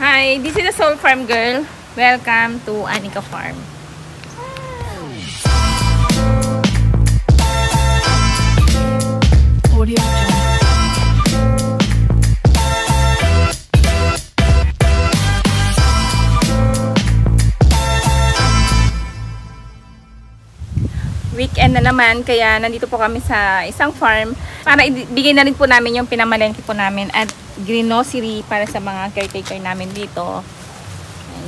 Hi, this is the Soul Farm Girl. Welcome to Anika Farm. Audio Jungle. Weekend na naman, kaya nandito po kami sa isang farm para ibigay na rin po namin yung pinamalengke po namin at grocery para sa mga caretaker namin dito.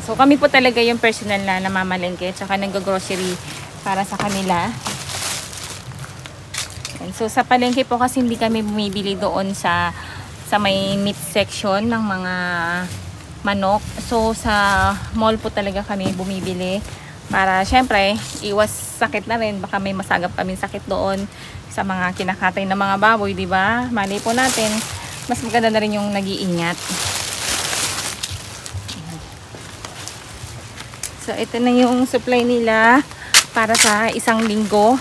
So kami po talaga yung personal na namamalengke at saka nag-grocery para sa kanila. So sa palengke po kasi hindi kami bumibili doon sa may meat section ng mga manok. So sa mall po talaga kami bumibili para syempre iwas sakit na rin, baka may masagap kami sakit doon sa mga kinakatay na mga baboy, di ba? Mali po natin, mas maganda na rin yung nag-iingat. So ito na yung supply nila para sa isang linggo.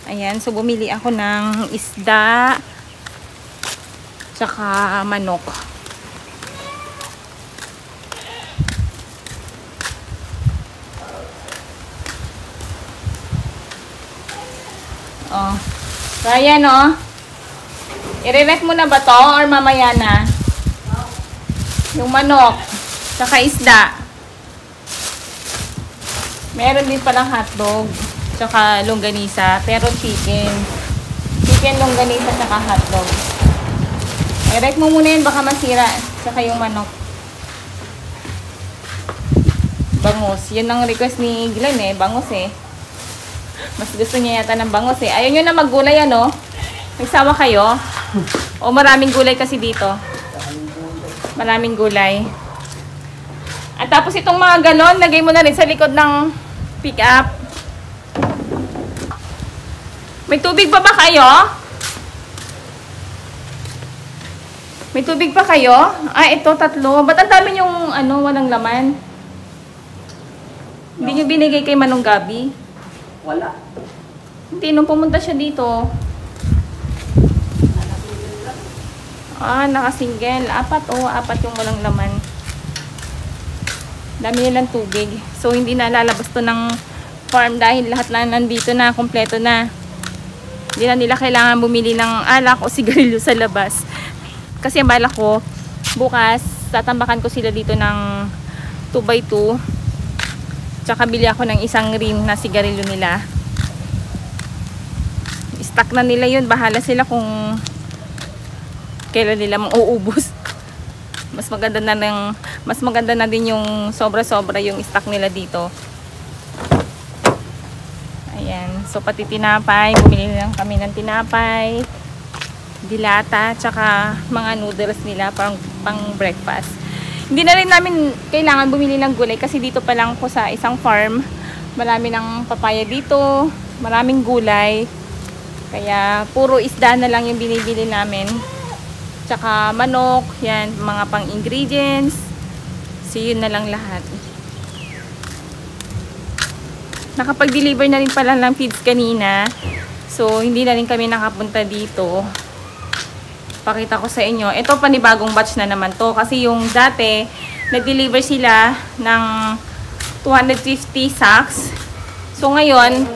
Ayan, so bumili ako ng isda tsaka manok. Oh. So ayan oh. I-ref mo na ba to or mamaya na? Yung manok tsaka isda. Meron din palang hotdog tsaka longganisa, pero chicken. Chicken, longganisa tsaka hotdog. I-ref mo muna yun, baka masira. Tsaka yung manok. Bangus. Yun ang request ni Glenn eh, bangus eh. Mas gusto niya yata ng bangus eh. Ayaw nyo na maggulay ano? Nagsawa kayo? O maraming gulay kasi dito? Maraming gulay. At tapos itong mga galon, lagay mo na rin sa likod ng pick-up. May tubig pa ba kayo? May tubig pa kayo? Ah, ito tatlo. Ba't ang dami yung ano, walang laman? Hindi nyo binigay kay Manong Gabi? Wala. Hindi, nung pumunta siya dito. Ah, nakasingle. Apat yung walang laman. Dami nilang tubig. So, hindi na lalabas to ng farm dahil lahat na nandito na, kompleto na. Hindi na nila kailangan bumili ng alak o sigarilyo sa labas. Kasi ang balak ko, bukas, tatambakan ko sila dito ng 2x2. Tsaka bili ako ng isang rim na sigarilyo nila. Stock na nila yun. Bahala sila kung kailan nila mauubos. Mas maganda na din yung sobra-sobra yung stock nila dito. Ayan. So pati tinapay. Bumili lang kami ng tinapay, dilata, tsaka mga noodles nila pang breakfast. Hindi na rin namin kailangan bumili ng gulay kasi dito pa lang po sa isang farm. Marami ng papaya dito, maraming gulay. Kaya puro isda na lang yung binibili namin. Tsaka manok, yan, mga pang ingredients. So yun na lang lahat. Nakapag-deliver na rin pala ng feeds kanina. So hindi na rin kami nakapunta dito. Pakita ko sa inyo. Ito panibagong batch na naman to. Kasi yung dati, nag-deliver sila ng 250 sacks. So ngayon,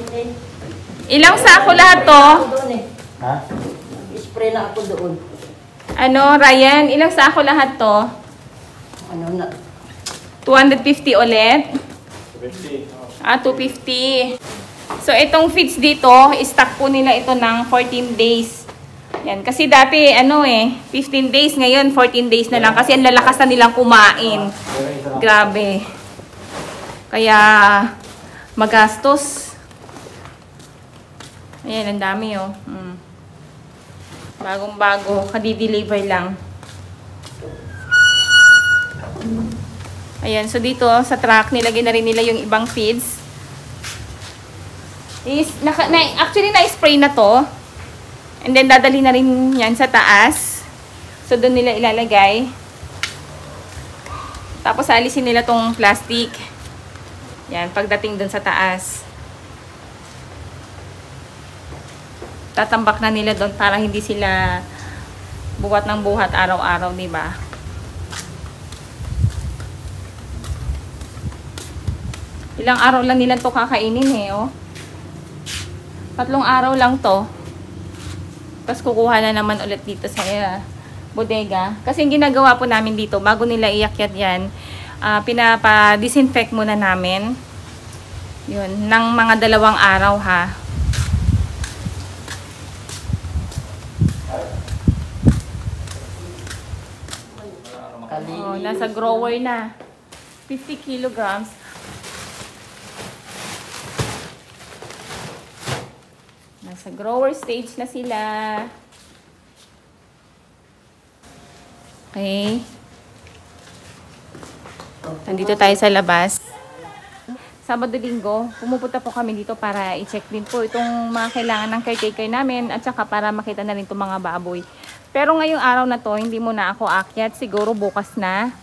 ilang sako lahat to? Ha? Spray na ako doon. Ano, Ryan? Ilang sako lahat to? Ano na? 250 ulit? 250. Ah, 250. So itong feeds dito, stock po nila ito ng 14 days. Yan, kasi dati ano 15 days, ngayon 14 days na lang kasi ang lalakas na nilang kumain. Grabe. Kaya magastos. Ayan, ang dami oh. Bagong-bago, kadi-deliver lang. Ayan, so dito sa truck nilagay na rin nila yung ibang feeds. Actually na-spray na to. And then, dadali na rin yan sa taas. So, doon nila ilalagay. Tapos, alisin nila tong plastic. Yan, pagdating doon sa taas. Tatambak na nila doon para hindi sila buhat ng buhat araw-araw, diba? Ilang araw lang nila to kakainin eh, oh. 3 araw lang to. Tapos kukuha na naman ulit dito sa bodega. Kasi yung ginagawa po namin dito, bago nila iakyat yan, pinapa-disinfect muna namin. Yun, ng mga 2 araw ha. Oh, nasa grower na. 50 kilograms. Nasa grower stage na sila. Okay. Nandito tayo sa labas. Sabado-linggo, pumupunta po kami dito para i-check din po itong mga kailangan ng caretaker namin at saka para makita na rin itong mga baboy. Pero ngayong araw na to, hindi muna ako akyat. Siguro bukas na.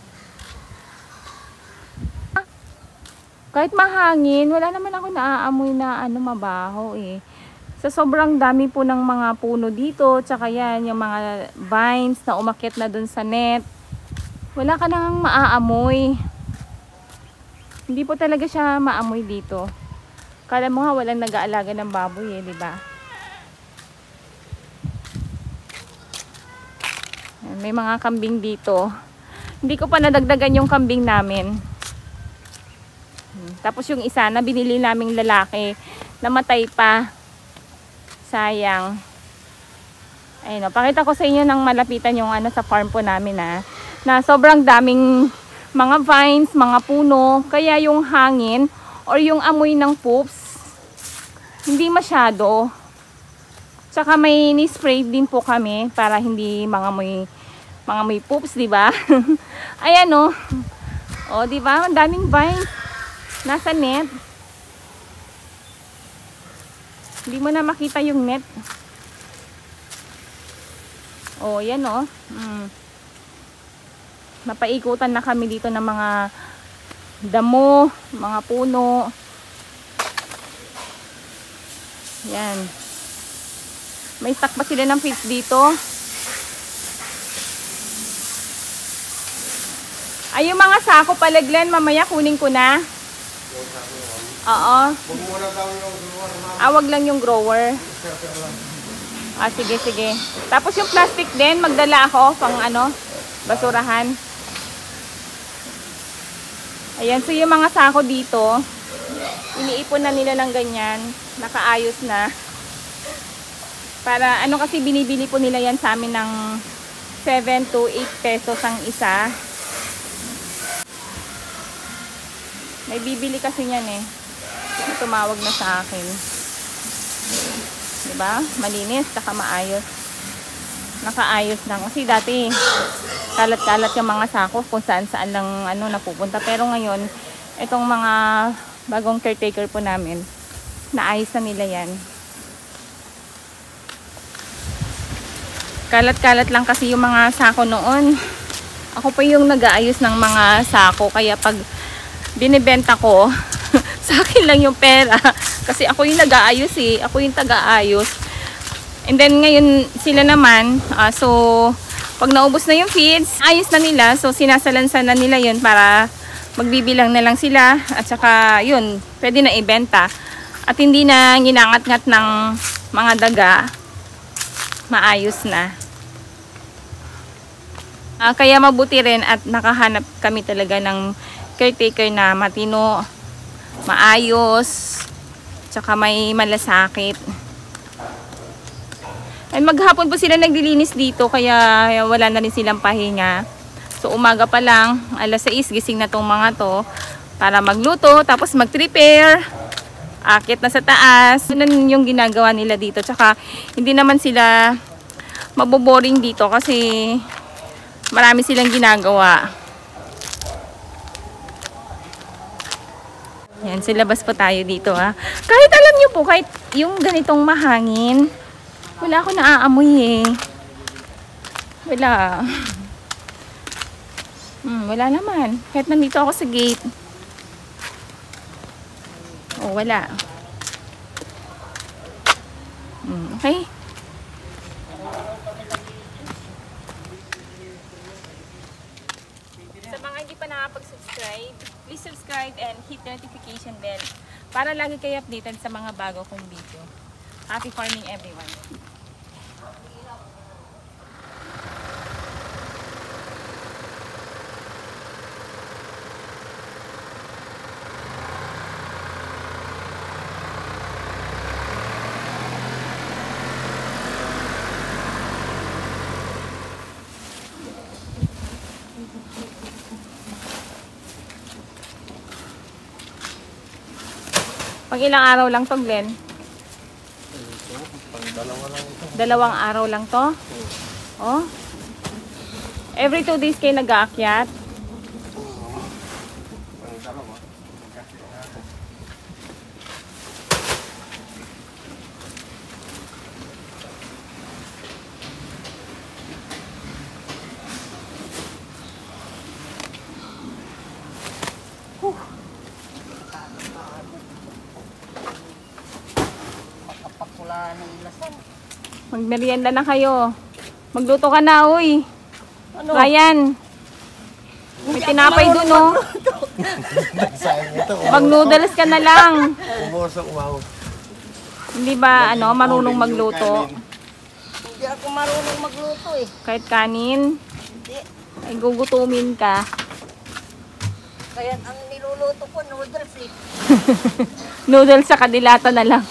Kahit mahangin, wala naman ako naaamoy na mabaho eh. Sa sobrang dami po ng mga puno dito, tsaka yan, yung mga vines na umakyat na dun sa net. Wala ka nang maaamoy. Hindi po talaga siya maamoy dito. Kala mo nga walang nag-aalaga ng baboy eh, di ba? May mga kambing dito. Hindi ko pa nadagdagan yung kambing namin. Tapos yung isa na binili naming lalaki, namatay pa. Sayang. Ayun, pakita ko sa inyo ng malapitan yung sa farm po namin na sobrang daming mga vines, mga puno, kaya yung hangin or yung amoy ng poops hindi masyado. Tsaka may ni-spray din po kami para hindi mga may poops, di ba? Ayan oh. Oh, di ba? Ang daming vines nasa net. Hindi mo na makita yung net. Oh, yan oh. Napaikutan na kami dito ng mga damo, mga puno. Yan. May stock pa sila ng fish dito. Ay, yung mga sako pala, Glenn, mamaya kunin ko na. Oo. Wag lang yung grower. Sige, sige. Tapos yung plastic din, magdala ako pang basurahan. Ayan, so yung mga sako dito, iniipon na nila ng ganyan, nakaayos na. Para kasi binibili po nila yan sa amin ng 7 to 8 pesos ang isa. May bibili kasi niyan eh. Tumawag na sa akin. Diba? Malinis, saka maayos. Nakaayos lang. Kasi dati, kalat-kalat yung mga sako kung saan-saan lang napupunta. Pero ngayon, itong mga bagong caretaker po namin, naayos na nila yan. Kalat-kalat lang kasi yung mga sako noon. Ako pa yung nag-aayos ng mga sako. Kaya pag binibenta ko, sa akin lang yung pera. Kasi ako yung nag-aayos eh. Ako yung taga-ayos. And then ngayon sila naman, so pag naubos na yung feeds, ayos na nila. So sinasalansan na nila yun para magbibilang na lang sila. At saka yun, pwede na ibenta. At hindi na ginangat-ngat ng mga daga. Maayos na. Kaya mabuti rin at nakahanap kami talaga ng caretaker na matino, maayos, tsaka may malasakit. Ay, maghapon po sila naglilinis dito kaya wala na rin silang pahinga. So umaga pa lang, alas 6 gising na tong mga to para magluto, tapos mag-prepare, akit na sa taas. Yun yung ginagawa nila dito. Tsaka hindi naman sila maboboring dito kasi marami silang ginagawa. Yan, sa labas po tayo dito Kahit alam nyo po, kahit yung ganitong mahangin, wala ako naaamoy eh. Wala. Wala naman. Kahit nandito ako sa gate. Oh, wala. Okay. Sa mga hindi pa nakapag-subscribe, please subscribe and hit the notification bell para lagi kayo updated sa mga bago kong video. Happy farming everyone! Pag ilang araw lang to, Glenn? Pang dalawa lang ito. 2 araw lang to? Oh? Every 2 days kayo nag-aakyat? Pang dalawa. Makapakula ng ilasan. Magmerienda na kayo. Magluto ka na, uy. Ano? Ryan. May tinapay dun, oh. Sayang ito. Mag-noodles ka na lang. Umusok, wow. Hindi ba, marunong magluto? Hindi ako marunong magluto eh. Kahit kanin? Hindi. Ay, gugutumin ka. Kaya ang niluluto ko, noodles eh. Noodles sa kadilata na lang.